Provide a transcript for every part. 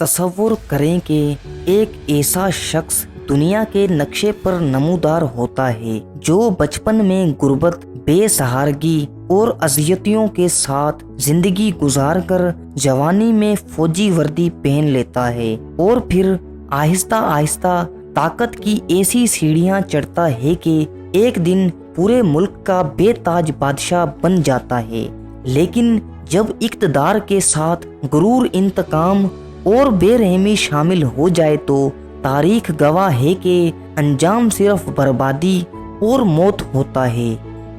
تصور کریں کہ ایک ایسا شخص دنیا کے نقشے پر نمودار ہوتا ہے جو بچپن میں غربت، بے سہارگی اور اذیتوں کے ساتھ زندگی گزار کر جوانی میں فوجی وردی پہن لیتا ہے اور پھر آہستہ آہستہ طاقت کی ایسی سیڑھیاں چڑھتا ہے کہ ایک دن پورے ملک کا بے تاج بادشاہ بن جاتا ہے۔ لیکن جب اقتدار کے ساتھ غرور، انتقام اور بے رحمی شامل ہو جائے تو تاریخ گواہ ہے کہ انجام صرف بربادی اور موت ہوتا ہے۔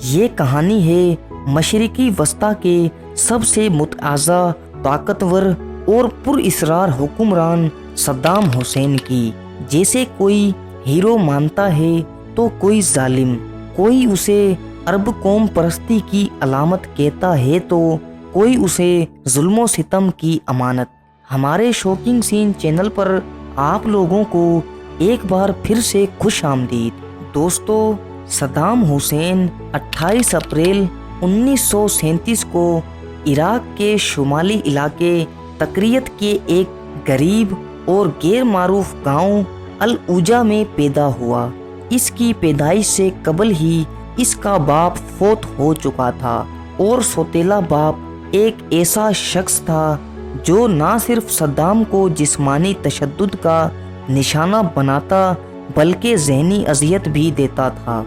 یہ کہانی ہے مشرقی وسطیٰ کے سب سے متعالی، طاقتور اور پر اصرار حکمران صدام حسین کی۔ جیسے کوئی ہیرو مانتا ہے تو کوئی ظالم، کوئی اسے عرب قوم پرستی کی علامت کہتا ہے تو کوئی اسے ظلم و ستم کی امانت۔ ہمارے شاکنگ سین چینل پر آپ لوگوں کو ایک بار پھر سے خوش آمدید۔ دوستو، صدام حسین 28 اپریل 1937 کو عراق کے شمالی علاقے تکریت کے ایک غریب اور غیر معروف گاؤں العوجہ میں پیدا ہوا۔ اس کی پیدائش سے قبل ہی اس کا باپ فوت ہو چکا تھا اور سوتیلا باپ ایک ایسا شخص تھا جو نہ صرف صدام کو جسمانی تشدد کا نشانہ بناتا بلکہ ذہنی اذیت بھی دیتا تھا۔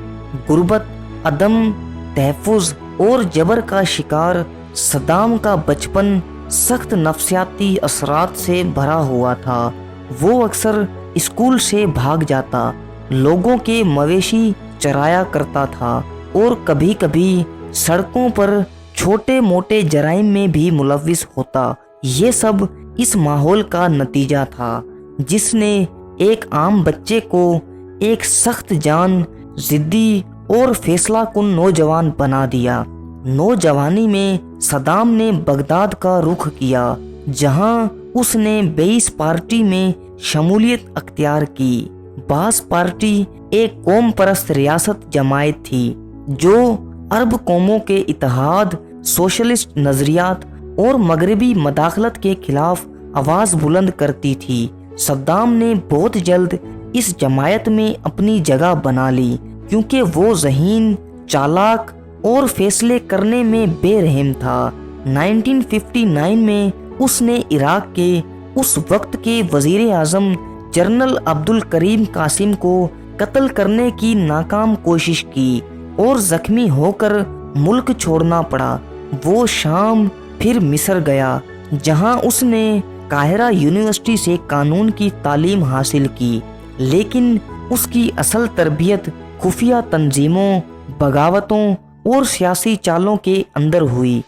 غربت، عدم تحفظ اور جبر کا شکار صدام کا بچپن سخت نفسیاتی اثرات سے بھرا ہوا تھا۔ وہ اکثر اسکول سے بھاگ جاتا، لوگوں کے مویشی چرایا کرتا تھا اور کبھی کبھی سڑکوں پر چھوٹے موٹے جرائم میں بھی ملوث ہوتا۔ یہ سب اس ماحول کا نتیجہ تھا جس نے ایک عام بچے کو ایک سخت جان، ضدی اور فیصلہ کن نوجوان بنا دیا۔ نوجوانی میں صدام نے بغداد کا رخ کیا، جہاں اس نے بعث پارٹی میں شمولیت اختیار کی۔ بعث پارٹی ایک قوم پرست ریاست جماعت تھی جو عرب قوموں کے اتحاد، سوشلسٹ نظریات اور مغربی مداخلت کے خلاف آواز بلند کرتی تھی۔ صدام نے بہت جلد اس جماعت میں اپنی جگہ بنا لی کیونکہ وہ ذہین، چالاک اور فیصلے کرنے میں بے رحم تھا۔ 1959 میں اس نے عراق کے اس وقت کے وزیر اعظم جنرل عبدالکریم قاسم کو قتل کرنے کی ناکام کوشش کی اور زخمی ہو کر ملک چھوڑنا پڑا۔ وہ شام پھر مصر گیا، جہاں اس نے قاہرہ یونیورسٹی سے قانون کی تعلیم حاصل کی، لیکن اس کی اصل تربیت خفیہ تنظیموں، بغاوتوں اور سیاسی چالوں کے اندر ہوئی۔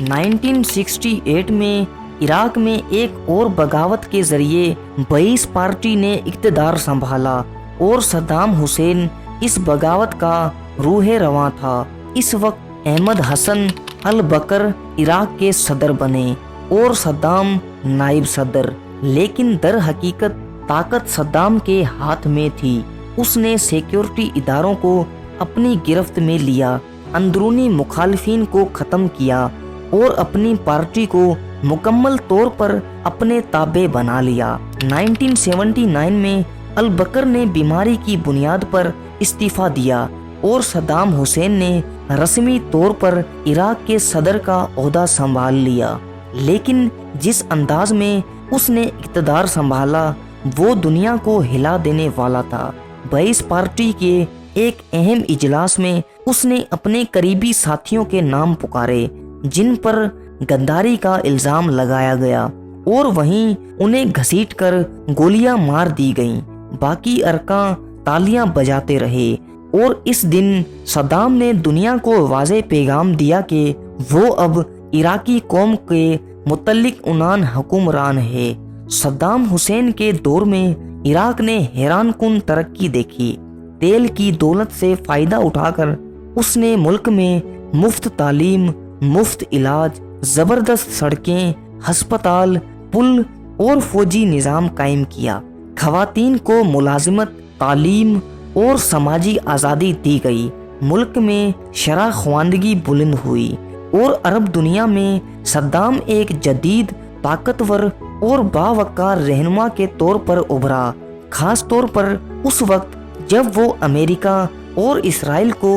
1968 میں عراق میں ایک اور بغاوت کے ذریعے بعث پارٹی نے اقتدار سنبھالا اور صدام حسین اس بغاوت کا روح رواں تھا۔ اس وقت احمد حسن البکر عراق کے صدر بنے اور صدام نائب صدر، لیکن در حقیقت طاقت صدام کے ہاتھ میں تھی۔ اس نے سیکیورٹی اداروں کو اپنی گرفت میں لیا، اندرونی مخالفین کو ختم کیا اور اپنی پارٹی کو مکمل طور پر اپنے تابع بنا لیا۔ 1979 میں البکر نے بیماری کی بنیاد پر استعفیٰ دیا اور صدام حسین نے رسمی طور پر عراق کے صدر کا عہدہ سنبھال لیا، لیکن جس انداز میں اس نے اقتدار سنبھالا وہ دنیا کو ہلا دینے والا تھا۔ بعث پارٹی کے ایک اہم اجلاس میں اس نے اپنے قریبی ساتھیوں کے نام پکارے جن پر غداری کا الزام لگایا گیا اور وہیں انہیں گھسیٹ کر گولیاں مار دی گئیں۔ باقی ارکان تالیاں بجاتے رہے اور اس دن صدام نے دنیا کو واضح پیغام دیا کہ وہ اب عراقی قوم کے متعلق عنان حکمران ہے۔ صدام حسین کے دور میں عراق نے حیران کن ترقی دیکھی۔ تیل کی دولت سے فائدہ اٹھا کر اس نے ملک میں مفت تعلیم، مفت علاج، زبردست سڑکیں، ہسپتال، پل اور فوجی نظام قائم کیا۔ خواتین کو ملازمت، تعلیم اور سماجی آزادی دی گئی۔ ملک میں شرح خواندگی بلند ہوئی اور عرب دنیا میں صدام ایک جدید، طاقتور और बावकार रहनुमा के तौर पर उभरा, खास तौर पर उस वक्त जब वो अमेरिका और इसराइल को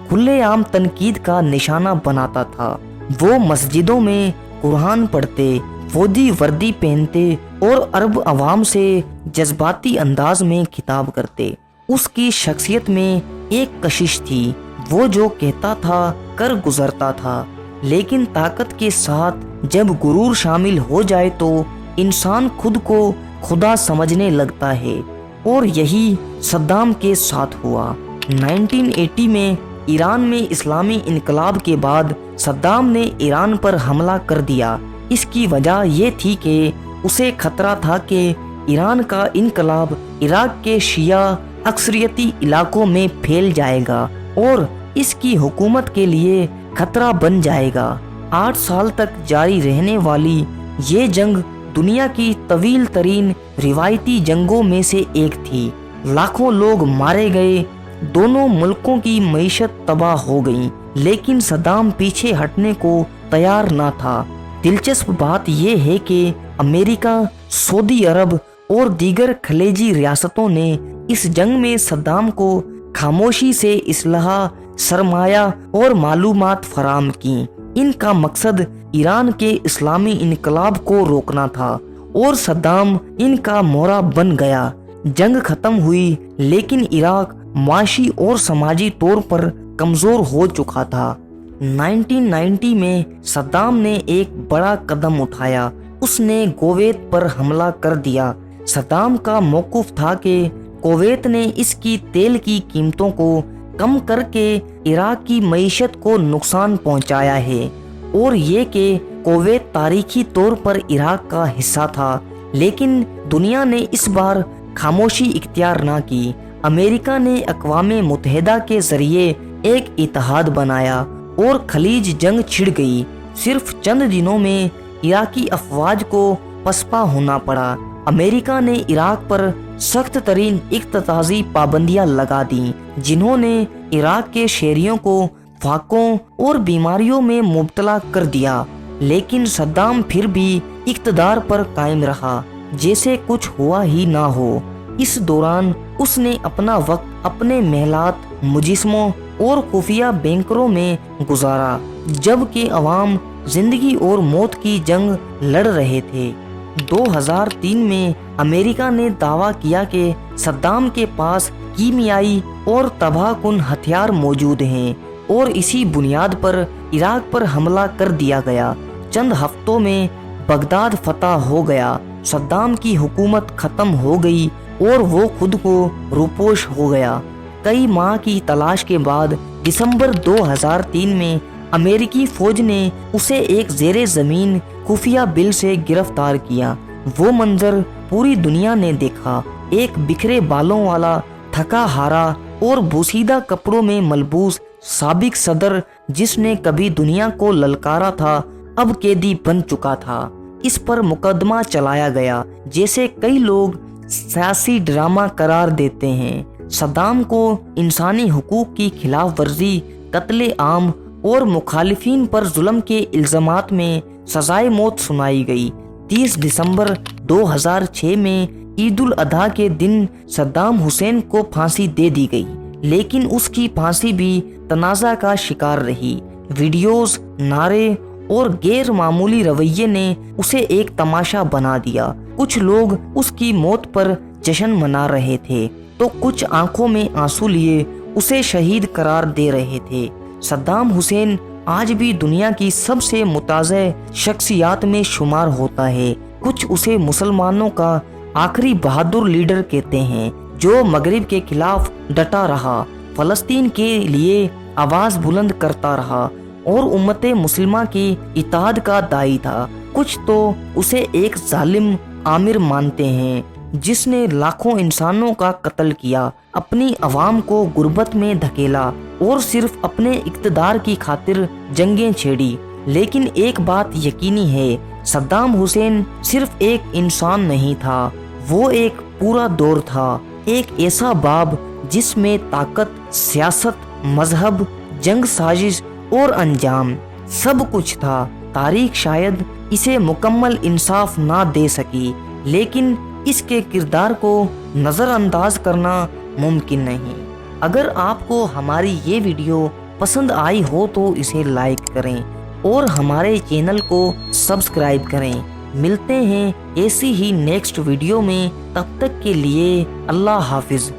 खुलेआम तनकीद का निशाना बनाता था। वो मस्जिदों में कुरान पढ़ते, फौजी वर्दी पहनते और अरब अवाम से जज्बाती अंदाज में खिताब करते। उसकी शख्सियत में एक कशिश थी, वो जो कहता था कर गुजरता था, लेकिन ताकत के साथ जब गुरूर शामिल हो जाए तो इंसान खुद को खुदा समझने लगता है, और यही सद्दाम के साथ हुआ। 1980 में ईरान में इस्लामी इनकलाब के बाद सद्दाम ने ईरान पर हमला कर दिया। इसकी वजह ये थी कि उसे खतरा था कि ईरान का इनकलाब इराक के शिया अक्सरियती इलाकों में फैल जाएगा और इसकी हुकूमत के लिए खतरा बन जाएगा। 8 साल तक जारी रहने वाली ये जंग दुनिया की तवील तरीन रिवायती जंगों में से एक थी। लाखों लोग मारे गए, दोनों मुल्कों की मईशत तबाह हो गई, लेकिन सद्दाम पीछे हटने को तैयार न था। दिलचस्प बात यह है कि अमेरिका, सऊदी अरब और दीगर खलेजी रियासतों ने इस जंग में सद्दाम को खामोशी से इसलाह, सरमाया और मालूमात फराम की। इनका मकसद ईरान के इस्लामी इनकलाब को रोकना था और सद्दाम इनका मोहरा बन गया। जंग खत्म हुई, लेकिन इराक माशी और समाजी तौर पर कमजोर हो चुका था। 1990 में सद्दाम ने एक बड़ा कदम उठाया, उसने कुवैत पर हमला कर दिया। सद्दाम का मौक़िफ़ था कि कुवैत ने इसकी तेल की कीमतों को कम करके इराक की मईशत को नुकसान पहुंचाया है, और ये कि कुवैत तारीखी तौर पर इराक का हिस्सा था, लेकिन दुनिया ने इस बार खामोशी इख्तियार ना की। अमेरिका ने अक़वामे मुत्तहिदा के जरिए एक इत्तेहाद बनाया और खलीज जंग छिड़ गई। सिर्फ चंद दिनों में इराकी अफवाज को पसपा होना पड़ा। अमेरिका ने इराक पर सख्त तरीन इक़्तिसादी पाबंदियां लगा दी, जिन्होंने इराक के शहरियों को फाकों और बीमारियों में मुब्तला कर दिया। लेकिन सद्दाम फिर भी इक़्तिदार पर कायम रहा, जैसे कुछ हुआ ही ना हो। इस दौरान उसने अपना वक्त अपने महलात, मुजिस्मों और खुफिया बैंकरों में गुजारा, जबकि अवाम जिंदगी और मौत की जंग लड़ रहे थे। 2003 में अमेरिका ने दावा किया कि सद्दाम के पास कीमियाई और तबाहकुन हथियार मौजूद हैं, और इसी बुनियाद पर इराक पर हमला कर दिया गया। चंद हफ्तों में बगदाद फतह हो गया, सद्दाम की हुकूमत खत्म हो गई और वो खुद को रूपोश हो गया। कई माह की तलाश के बाद दिसंबर 2003 में अमेरिकी फौज ने उसे एक ज़ेरे ज़मीन खुफिया बिल से गिरफ्तार किया। वो मंजर पूरी दुनिया ने देखा, एक बिखरे बालों वाला, थका हारा और बोसीदा कपड़ों में मलबूस साबिक सदर, जिसने कभी दुनिया को ललकारा था, अब कैदी बन चुका था। इस पर मुकदमा चलाया गया, जैसे कई लोग सियासी ड्रामा करार देते हैं। सद्दाम को इंसानी हुकूक की खिलाफ वर्जी, कत्ले आम और मुखालिफिन पर जुल्म के इल्जामात में सजाए मौत सुनाई गई। 30 दिसंबर 2006 में ईद उल अधा के दिन सद्दाम हुसैन को फांसी दे दी गई, लेकिन उसकी फांसी भी तनाज़ा का शिकार रही। वीडियोस, नारे और गैर मामूली रवैये ने उसे एक तमाशा बना दिया। कुछ लोग उसकी मौत पर जश्न मना रहे थे, तो कुछ आंखों में आंसू लिए उसे शहीद करार दे रहे थे। सद्दाम हुसैन आज भी दुनिया की सबसे मुताज़े शख्सियात में शुमार होता है। कुछ उसे मुसलमानों का आखिरी बहादुर लीडर कहते हैं, जो मगरिब के खिलाफ डटा रहा, फलस्तीन के लिए आवाज़ बुलंद करता रहा और उम्मत मुस्लिमा की इताद का दाई था। कुछ तो उसे एक जालिम आमिर मानते हैं, जिसने लाखों इंसानों का कत्ल किया, अपनी अवाम को गुर्बत में धकेला और सिर्फ अपने इक़्तिदार की खातिर जंगें छेड़ी। लेकिन एक बात यकीनी है, सद्दाम हुसैन सिर्फ एक इंसान नहीं था, वो एक पूरा दौर था, एक ऐसा बाब जिसमें ताकत, सियासत, मजहब, जंग साजिश और अंजाम सब कुछ था। تاریخ شاید اسے مکمل انصاف نہ دے سکی، لیکن اس کے کردار کو نظر انداز کرنا ممکن نہیں۔ اگر آپ کو ہماری یہ ویڈیو پسند آئی ہو تو اسے لائک کریں اور ہمارے چینل کو سبسکرائب کریں۔ ملتے ہیں ایسی ہی نیکسٹ ویڈیو میں، تب تک کے لیے اللہ حافظ۔